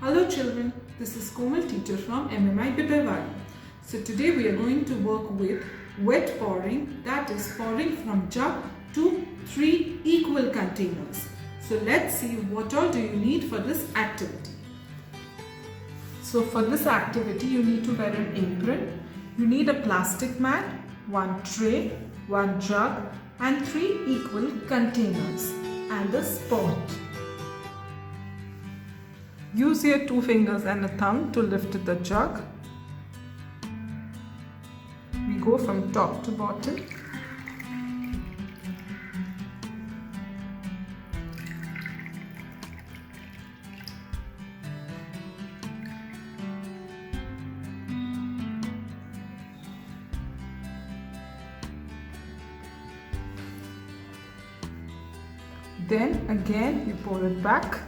Hello children, this is Komal, teacher from MMI Bibvewadi. So today we are going to work with wet pouring, that is pouring from jug to 3 equal containers. So let's see what all do you need for this activity. So for this activity you need to wear an apron, you need a plastic mat, 1 tray, 1 jug and 3 equal containers and a spot. Use your 2 fingers and a thumb to lift the jug. We go from top to bottom. Then again you pour it back.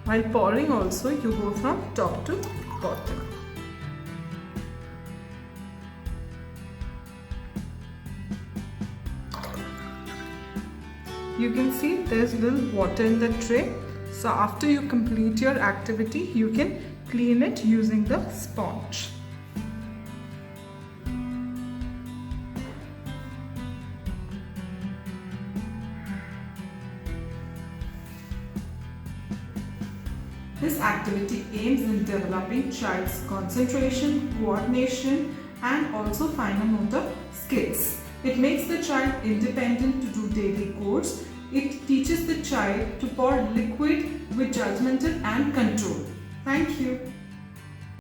While pouring also you go from top to bottom. You can see there's little water in the tray. So after you complete your activity, you can clean it using the sponge. This activity aims in developing child's concentration, coordination and also finer motor skills. It makes the child independent to do daily chores. It teaches the child to pour liquid with judgmental and control. Thank you.